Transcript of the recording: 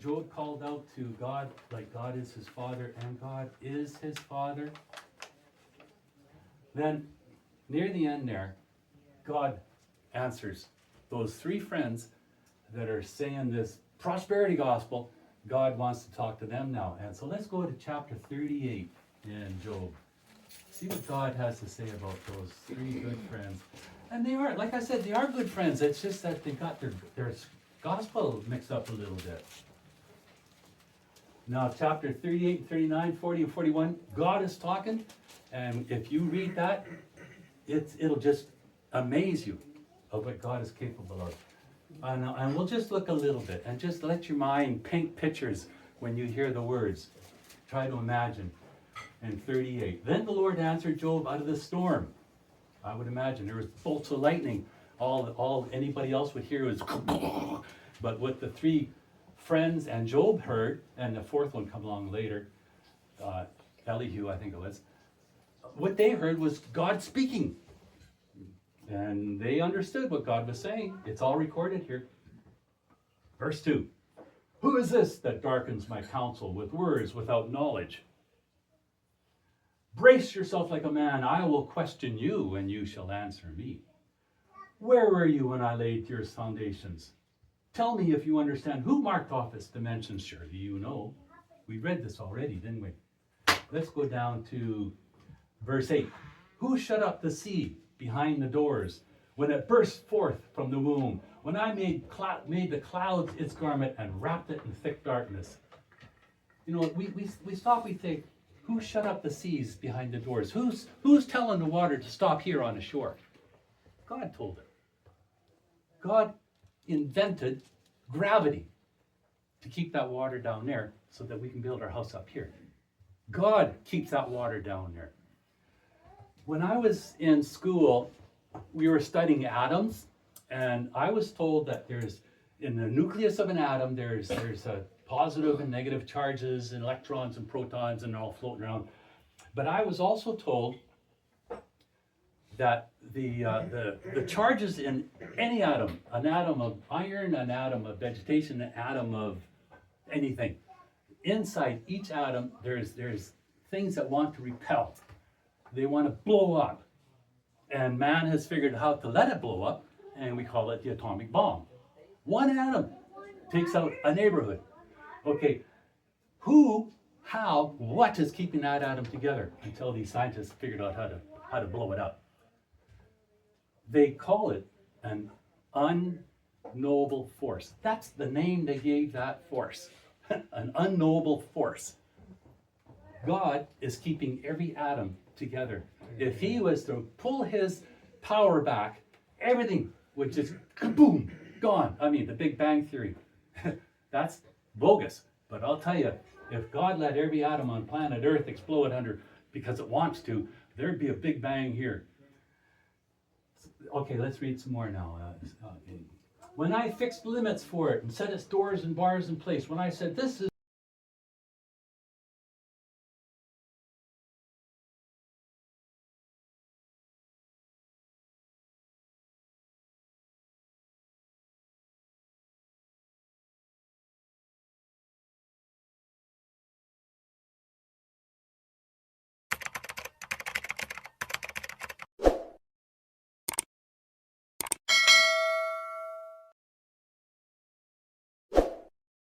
Job called out to God like God is his father, and God is his father. Then, near the end there, God answers those three friends that are saying this prosperity gospel. God wants to talk to them now. And so let's go to chapter 38 in Job. See what God has to say about those three good friends. And they are, like I said, they are good friends. It's just that they got their gospel mixed up a little bit. Now, chapter 38, 39, 40, and 41, God is talking. And if you read that, it'll just amaze you of what God is capable of. And we'll just look a little bit and just let your mind paint pictures when you hear the words. Try to imagine. In 38, then the Lord answered Job out of the storm. I would imagine there was bolts of lightning. All anybody else would hear was, but what the three friends and Job heard, and the fourth one come along later, Elihu, I think it was. What they heard was God speaking. And they understood what God was saying. It's all recorded here. Verse 2. Who is this that darkens my counsel with words without knowledge? Brace yourself like a man. I will question you, and you shall answer me. Where were you when I laid your foundations? Tell me if you understand. Who marked off its dimensions? Surely you know. We read this already, didn't we? Let's go down to verse 8. Who shut up the sea behind the doors when it burst forth from the womb? When I made the clouds its garment and wrapped it in thick darkness. You know, we stop, we think, who shut up the seas behind the doors? Who's telling the water to stop here on the shore? God told it. God invented gravity to keep that water down there so that we can build our house up here. God keeps that water down there. When I was in school, we were studying atoms, and I was told that there's, in the nucleus of an atom, there's a positive and negative charges and electrons and protons, and they're all floating around. But I was also told that the charges in any atom, an atom of iron, an atom of vegetation, an atom of anything, inside each atom there's things that want to repel. They want to blow up. And man has figured out how to let it blow up, and we call it the atomic bomb. One atom takes out a neighborhood. Okay, who, how, what is keeping that atom together until these scientists figured out how to blow it up? They call it an unknowable force. That's the name they gave that force. An unknowable force. God is keeping every atom together. If he was to pull his power back, everything would just kaboom, gone. I mean, the Big Bang Theory. That's bogus. But I'll tell you, if God let every atom on planet Earth explode because it wants to, there'd be a Big Bang here. Okay, let's read some more now. When I fixed limits for it and set its doors and bars in place, when I said, this is